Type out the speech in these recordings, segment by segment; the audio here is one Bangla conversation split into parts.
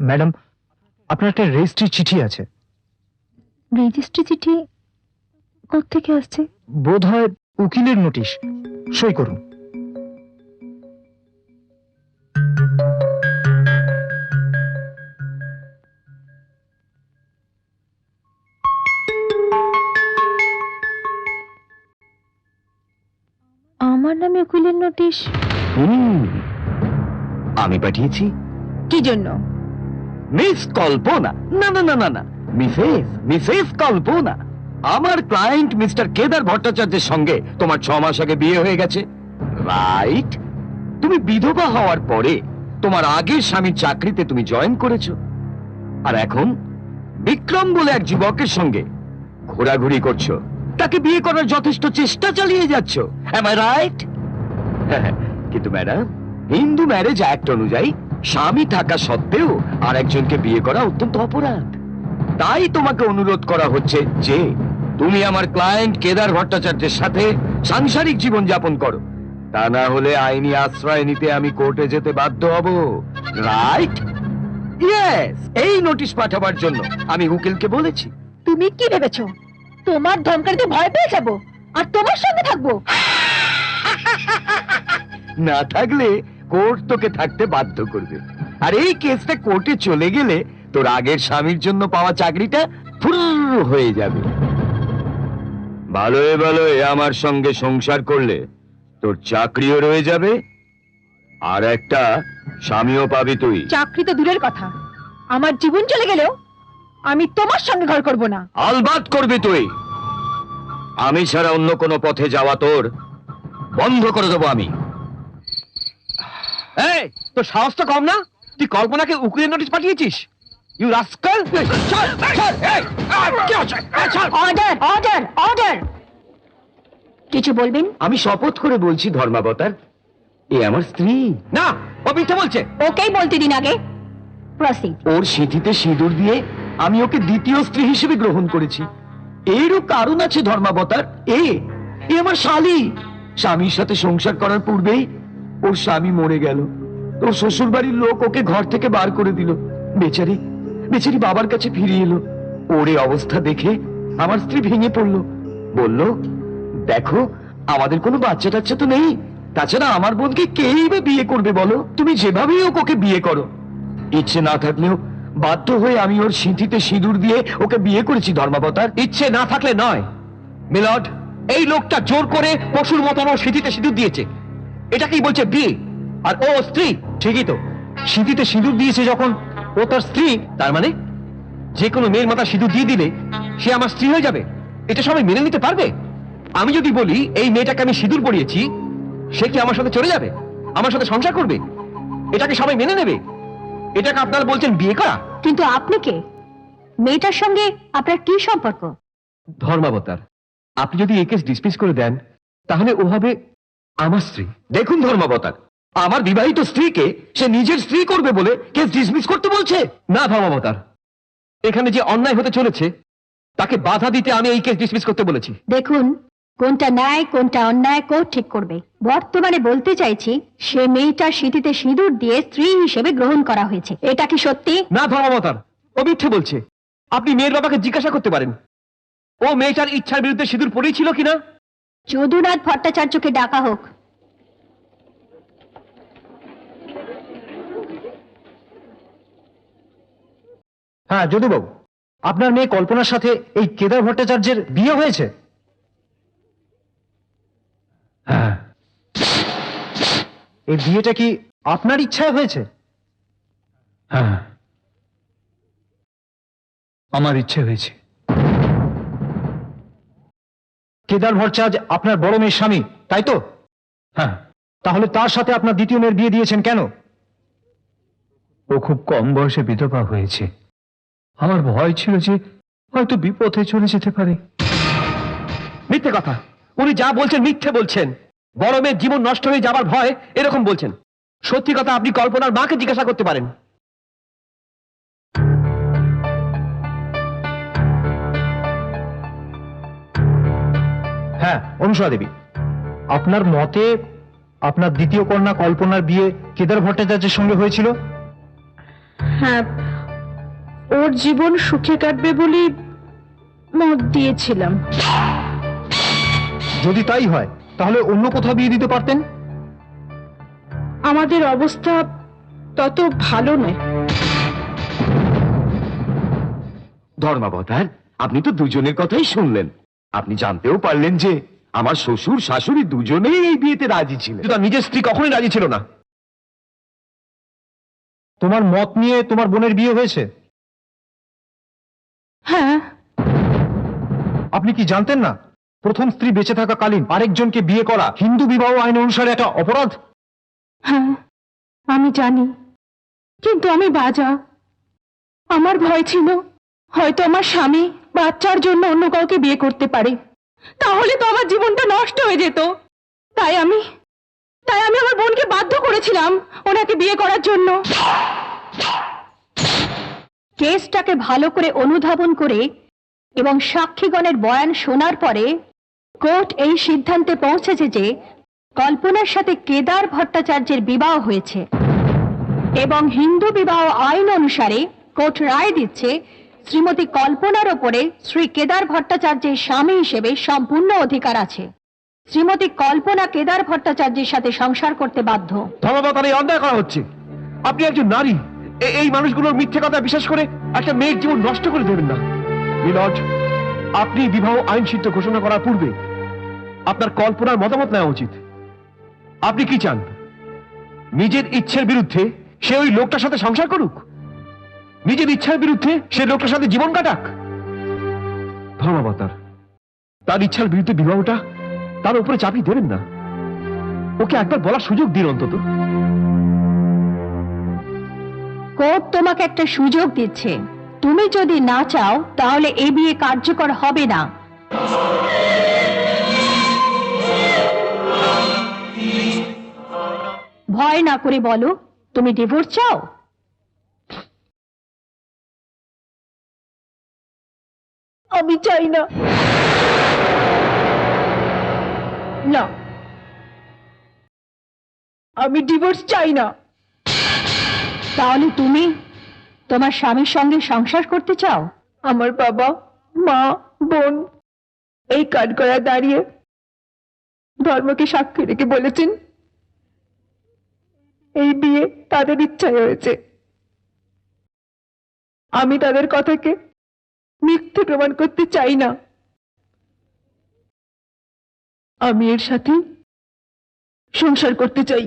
ম্যাডাম, আপনার একটা রেজিস্ট্রি চিঠি আছে। রেজিস্ট্রি চিঠি কোত্থেকে আসছে? বোধ হয় উকিলের নোটিশ। সই করুন। আমার নামে উকিলের নোটিশ? আমি পাঠিয়েছি। কি জন্য? মিস কল্পনা, না না না না না, মিসেস কল্পনা। আমার ক্লায়েন্ট মিস্টার কেদার ভট্টাচার্যের সঙ্গে তোমার 6 মাস আগে বিয়ে হয়ে গেছে, রাইট? তুমি বিধবা হওয়ার পরে তোমার আগের স্বামীর চাকরিতে তুমি জয়েন করেছো, আর এখন বিক্রম বলে এক যুবকের সঙ্গে ঘোরাঘুরি করছো, তাকে বিয়ে করার যথেষ্ট চেষ্টা চালিয়ে যাচ্ছ। Am I right? কিন্তু ম্যাডাম, হিন্দু ম্যারেজ অ্যাক্ট অনুযায়ী স্বামী থাকা সত্ত্বেও আর একজনকে বিয়ে করা অত্যন্ত অপরাধ। তাই তোমাকে অনুরোধ করা হচ্ছে যে তুমি আমার ক্লায়েন্ট কেদার ভট্টাচার্যের সাথে সাংসারিক জীবন যাপন করো, তা না হলে আইনি আশ্রয় নিতে আমি কোর্টে যেতে বাধ্য হব, রাইট? ইয়েস, এই নোটিশ পাঠাবার জন্য আমি উকিলকে বলেছি। তুমি কি ভেবেছো তোমার ধমকানিতে ভয় পেয়ে যাবো আর তোমার সঙ্গে থাকবো? না থাকলে কোর্ট তোকে থাকতে বাধ্য করবে, আর এই কেসটা কোর্টে চলে গেলে তোর আগের স্বামীর জন্য পাওয়া চাকরিটা ফুর হয়ে যাবে। ভালোই ভালোই আমার সঙ্গে সংসার করলে তোর চাকরিও রয়ে যাবে, আর একটা স্বামীও পাবি তুই। চাকরি তো দূরের কথা, আমার জীবন চলে গেলেও আমি তোমার সঙ্গে ঘর করব না। আলবাত করবি তুই। আমি ছাড়া অন্য কোনো পথে যাওয়া তোর বন্ধ করে দেবো আমি। এই, তোর সাহস তো কম না? তুই কল্পনাকে উকিলের নোটিশ পাঠিয়েছিস? You rascal! Order order order! কিছু বলবেন? আমি শপথ করে বলছি ধর্মাবতার, এ আমার স্ত্রী। না, ও মিথ্যে বলছে। ওকেই বলতে দিন আগে। প্রসিড। ওর সিঁথিতে সিঁদুর দিয়ে আমি ওকে দ্বিতীয় স্ত্রী হিসেবে গ্রহণ করেছি। এরও কারণ আছে ধর্মাবতার। এ আমার শালী। স্বামীর সাথে সংসার করার পূর্বেই ওর স্বামী মরে গেল। তোর শ্বশুর বাড়ির লোক ওকে ঘর থেকে বার করে দিল। বেচারি বেচারি বাবার কাছে ফিরে এলো। ওর এই অবস্থা দেখে আমার স্ত্রী ভেঙে পড়লো, বলল, দেখো আমাদের কোনো বাচ্চা টাচ্চা তো নেই, তাছাড়া আমার বোনকে কেই বা বিয়ে করবে বলো? তুমি যেভাবেই ওকে বিয়ে করো। ইচ্ছে না থাকলেও বাধ্য হয়ে আমি ওর সিঁথিতে সিঁদুর দিয়ে ওকে বিয়ে করেছি ধর্মাবতার। ইচ্ছে না থাকলে নয় মিলর্ড, এই লোকটা জোর করে পশুর মতন ওর সিঁথিতে সিঁদুর দিয়েছে। এটাকেই বলছে বিয়ে। আর ও স্ত্রী। ঠিকই তো, সিঁথিতে সিঁদুর দিয়েছে যখন ও তার স্ত্রী, তার মানে যে কোনো মেয়ের মাথা সিঁদুর দিয়ে দিলে সে আমার স্ত্রী হয়ে যাবে। এটা সবাই মেনে নিতে পারবে? আমি যদি বলি এই মেয়েটাকে আমি সিঁদুর পরিয়েছি, সে কি আমার সাথে চলে যাবে, আমার সাথে সংসার করবে? এটাকে সবাই মেনে নেবে? এটাকে আপনারা বলছেন বিয়ে করা? কিন্তু আপনি কে? মেয়েটার সঙ্গে আপনার কি সম্পর্ক? ধর্মাবতার, আপনি যদি এই কেস ডিসমিস করে দেন তাহলে ও হবে আমার স্ত্রী। দেখুন ধর্মাবতার, আমার বিবাহিত স্ত্রীকে সে নিজের স্ত্রী করবে বলে কেস ডিসমিস করতে বলছে। না ধর্মাবতার, এখানে যে অন্যায় হতে চলেছে তাকে বাধা দিতে আমি এই কেস ডিসমিস করতে বলেছি। দেখুন, কোনটা ন্যায় কোনটা অন্যায় কোর্ট ঠিক করবে। বর্তমানে বলতে চাইছি, সে মেয়েটার সিঁথিতে সিঁদুর দিয়ে স্ত্রী হিসেবে গ্রহণ করা হয়েছে। এটা কি সত্যি? না ধর্মাবতার, ও মিথ্যে বলছে। আপনি মেয়ের বাবাকে জিজ্ঞাসা করতে পারেন ও মেয়েটার ইচ্ছার বিরুদ্ধে সিঁদুর পরেছিল কিনা। যদুনাথ ভট্টাচার্যকে ডাকা হোক। হ্যাঁ যদুবাবু, আপনার মেয়ে কল্পনার সাথে এই কেদার ভট্টাচার্যের বিয়ে হয়েছে? হ্যাঁ। এই বিয়েটা কি আপনার ইচ্ছায় হয়েছে? হ্যাঁ, আমার ইচ্ছে হয়েছে। কেদার ভট্টাচার্য আপনার বড় মেয়ের স্বামী, তাই তো? হ্যাঁ। তাহলে তার সাথে আপনার দ্বিতীয় মেয়ের বিয়ে দিয়েছেন কেন? ও খুব কম বয়সে বিধবা হয়েছে। আমার ভয় ছিল যে হয়তো বিপথে চলে যেতে পারে। মিথ্যে কথা, উনি যা বলছেন মিথ্যে বলছেন। বড় মেয়ের জীবন নষ্ট হয়ে যাবার ভয় এরকম বলছেন। সত্যি কথা আপনি কল্পনার মাকে জিজ্ঞাসা করতে পারেন। হ্যাঁ অনুসূয়া দেবী, আপনার মতে আপনার দ্বিতীয় কন্যা কল্পনার বিয়ে কেদার ভট্টাচার্যের সঙ্গে হয়েছিল? হ্যাঁ, ওর জীবন সুখে কাটবে বলে মত দিয়েছিলাম। যদি তাই হয় তাহলে অন্য কোথাও বিয়ে দিতে পারতেন। আমাদের অবস্থা তত ভালো নয়। ধর্মাবতার, আপনি তো দুজনের কথাই শুনলেন। আপনি জানতেও পারলেন যে আমার শ্বশুর শাশুড়ি দুজনেই এই বিয়েতে রাজি ছিলেন। কিন্তু তার নিজের স্ত্রী কখনোই রাজি ছিল না। তোমার মত নিয়ে তোমার বোনের বিয়ে হয়েছে? হ্যাঁ। আপনি কি জানতেন না প্রথম স্ত্রী বেঁচে থাকাকালীন আরেকজনকে বিয়ে করা হিন্দু বিবাহ আইন অনুসারে একটা অপরাধ? হ্যাঁ, আমি জানি, কিন্তু আমি বাজা। আমার ভয় ছিল হয়তো আমার স্বামী বাচ্চার জন্য অন্য কাউকে বিয়ে করতে পারে, তাহলে তো আমার জীবনটা নষ্ট হয়ে যেত। তাই আমি আমার বোনকে বাধ্য করেছিলাম ওনাকে বিয়ে করার জন্য। কেসটাকে ভালো করে অনুধাবন করে এবং সাক্ষীগণের বয়ান শোনার পরে কোর্ট এই সিদ্ধান্তে পৌঁছেছে যে কল্পনার সাথে কেদার ভট্টাচার্যের বিবাহ হয়েছে এবং হিন্দু বিবাহ আইন অনুসারে কোর্ট রায় দিচ্ছে শ্রীমতী কল্পনার ওপরে শ্রী কেদার ভট্টাচার্যের স্বামী হিসেবে সম্পূর্ণ অধিকার আছে। শ্রীমতী কল্পনা কেদার ভট্টাচার্যের সাথে সংসার করতে বাধ্য। ধর্মাবতার এই অন্যায় করা হচ্ছে। আপনি একজন নারী, এই মানুষগুলোর মিথ্যে কথা বিশ্বাস করে একটা মেয়ের জীবন নষ্ট করে দেবেন না। মিলর্ড, আপনি বিবাহ আইন সিদ্ধ ঘোষণা করার পূর্বে আপনার কল্পনার মতামত নেওয়া উচিত। আপনি কি চান নিজের ইচ্ছের বিরুদ্ধে সে ওই লোকটার সাথে সংসার করুক? নিজের ইচ্ছার বিরুদ্ধে সে লোকটার সাথে জীবন কাটাক? ধর্মাবতার, তার ইচ্ছার বিরুদ্ধে বিবাহটা তার উপরে চাপিয়ে দেবেন না। ওকে একবার বলার সুযোগ দিন অন্তত। কোর্ট তোমাকে একটা সুযোগ দিচ্ছে। তুমি যদি না চাও তাহলে এই বিয়ে কার্যকর হবে না। ভয় না করে বলো, তুমি ডিভোর্স চাও? আমি চাই না। না, আমি ডিভোর্স চাই না। তাহলে তুমি তোমার স্বামীর সঙ্গে সংসার করতে চাও? আমার বাবা, মা, বোন এই কাঠগড়ায় দাঁড়িয়ে ধর্মকে সাক্ষী রেখে বলেছেন এই বিয়ে তাদের ইচ্ছায় হয়েছে। আমি তাদের কথাকে মিথ্যে প্রমাণ করতে চাই না। আমি এর সাথে সংসার করতে চাই।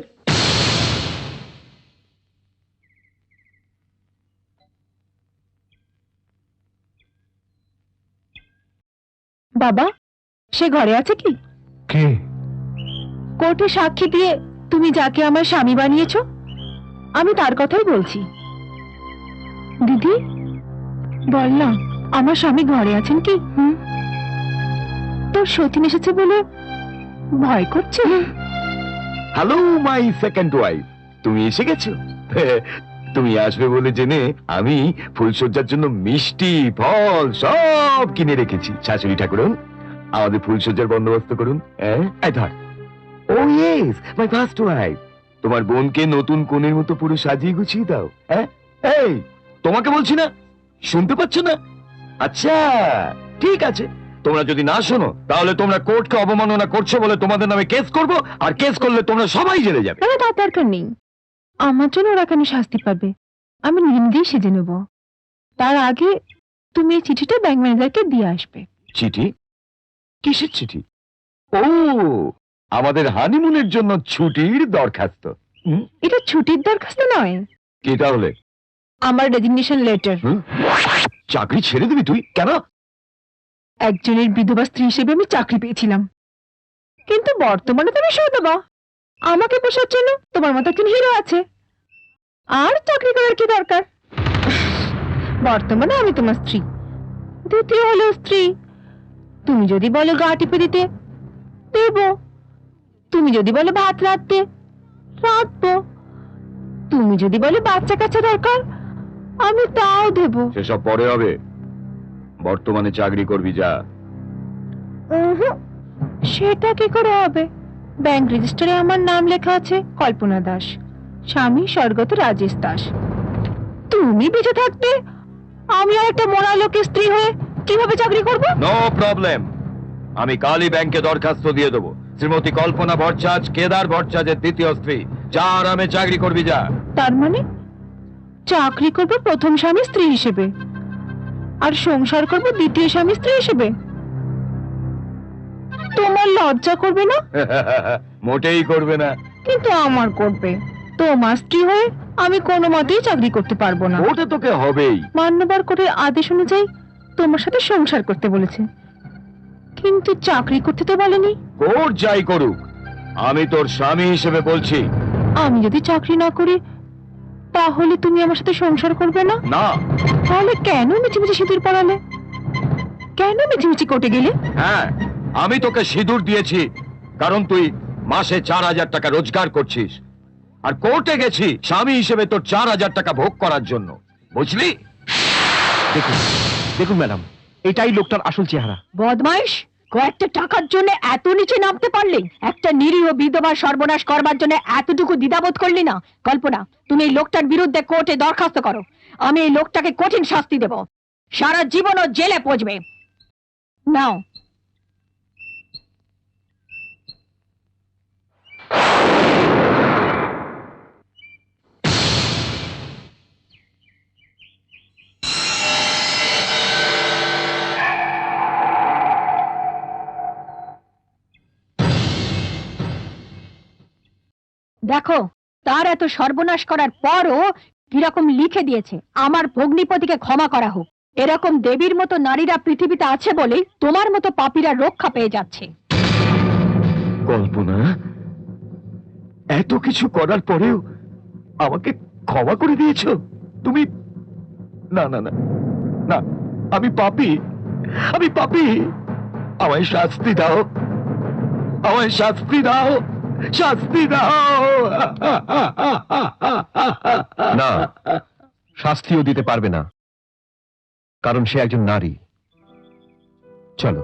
বাবা, সে ঘরে আছে কি? কে? কোর্টে সাক্ষী দিয়ে তুমি যাকে আমার স্বামী বানিয়েছো, আমি তার কথাই বলছি। দিদি, বল না, আমার স্বামী ঘরে আছেন কি? তোর সতীন এসেছে বলে ভয় করছে? হ্যালো মাই সেকেন্ড ওয়াইফ, তুমি এসে গেছো। তুমি আসবে বলে জেনে আমি ফুলসজ্জার জন্য মিষ্টি ফল সব কিনে রেখেছি। শাশুড়ি ঠাকুরন, আমাদের ফুলসজ্জার বন্দোবস্ত করুন। ও ইয়েস, মাই ফার্স্ট ওয়াইফ, তোমার বোনকে নতুন কোণের মতো পুরো সাজিয়ে গুছিয়ে দাও। এই, তোমাকে বলছি না, শুনতে পাচ্ছ না? আচ্ছা ঠিক আছে, তোমরা যদি না শোনো তাহলে তোমরা কোর্টকে অবমাননা করছো বলে তোমাদের নামে কেস করব, আর কেস করলে তোমরা সবাই জেলে যাবে। তার দরকার নেই, আমার জন্য ওরা কেন শাস্তি পাবে? আমি নিন্দে সেজে নেব। তার আগে তুমি এই চিঠিটা ব্যাংক ম্যানেজারকে দিয়ে আসবে। চিঠি? কিসের চিঠি? ও, আমাদের হানিমুনের জন্য ছুটির দরখাস্ত। এটা ছুটির দরখাস্ত নয়, কি তাহলে? আমার রেজিগনেশন লেটার। চাকরি ছেড়ে দিবি তুই? কেন? একজনের বিধবা স্ত্রী হিসেবে আমি চাকরি পেয়েছিলাম, কিন্তু বর্তমানে তুমি সধবা। আমাকে পোষার জন্য তোমার মতো একজন হিরো আছে, আর চাকরি করার কি দরকার? বর্তমানে আমি তোমার স্ত্রী, দ্বিতীয় হলো স্ত্রী। তুমি যদি বলো গা টিপে দিতে, দেব। তুমি যদি বলো ভাত রাঁধতে, রাঁধবো। তুমি যদি বলো বাচ্চা কাচ্চা দরকার, আমি তাও দেব। সেসব পরে হবে, বর্তমানে চাকরি করবি যা। সেটা কি করে হবে? ব্যাংক রেজিস্টারে আমার নাম লেখা আছে কল্পনা দাস, স্বামী স্বর্গত রাজেশ দাস। তুমি বেঁচে থাকতে আমি আর একটা মরা লোকের স্ত্রী হয়ে কিভাবে চাকরি করব? নো প্রবলেম, আমি কালী ব্যাংকে দরখাস্ত দিয়ে দেবো। শ্রীমতী কল্পনা ভট্টাচার্য কেদার ভট্টাচার্যের দ্বিতীয় স্ত্রী, যা আরামে চাকরি করবি যা। তার মানে চাকরি করব প্রথম স্বামী স্ত্রী হিসেবে আর সংসার করব দ্বিতীয় স্বামী স্ত্রী হিসেবে? তোমার লজ্জা করবে না? মোটেই করবে না। কিন্তু আমার করবে। তোমার স্ত্রী হয়ে আমি কোনো মতেই চাকরি করতে পারবো না। ওটা তোকে হবেই। মান্যবর কোর্টের আদেশ অনুযায়ী তোমার সাথে সংসার করতে বলেছে, কিন্তু চাকরি করতে তো বলেনি। কোর্ট যাই করুক, আমি তোর স্বামী হিসেবে বলছি। আমি যদি চাকরি না করি তাহলে তুমি আমার সাথে সংসার করবে না? না। তাহলে কেন মিছিমিছি সিঁদুর পড়ালে? কেন মিছিমিছি কোর্টে গেলে? হ্যাঁ, আমি তোকে সিঁদুর দিয়েছি কারণ তুই মাসে 4,000 টাকা রোজগার করছিস, আর কোর্টে গেছি স্বামী হিসেবে তোর 4,000 টাকা ভোগ করার জন্য, বুঝলি? দেখুন দেখুন ম্যাডাম, এটাই লোকটার আসল চেহারা। বদমাইশ, কয়েকটা টাকার জন্য এত নিচে নামতে পারলি? একটা নিরীহ বিধবা সর্বনাশ করবার জন্য এতটুকু দ্বিধাবোধ করলি না? কল্পনা, তুমি এই লোকটার বিরুদ্ধে কোর্টে দরখাস্ত করো। আমি এই লোকটাকে কঠিন শাস্তি দেব, সারা জীবন ও জেলে পচবে। নাও। দেখো, তার এত সর্বনাশ করার পরও কিরকম লিখে দিয়েছে, আমার ভগ্নিপতিকে ক্ষমা করা হোক। এরকম দেবীর মতো নারীরা পৃথিবীতে আছে বলেই তোমার মতো পাপীরা রক্ষা পেয়ে যাচ্ছে। কল্পনা, এত কিছু করার পরেও আমাকে ক্ষমা করে দিয়েছো তুমি? না না না না, আমি পাপী, আমি পাপী। আমায় শাস্তি দাও, আমায় শাস্তি দাও, শাস্তি দাও। না, শাস্তিও দিতে পারবে না, কারণ সে একজন নারী। চলো।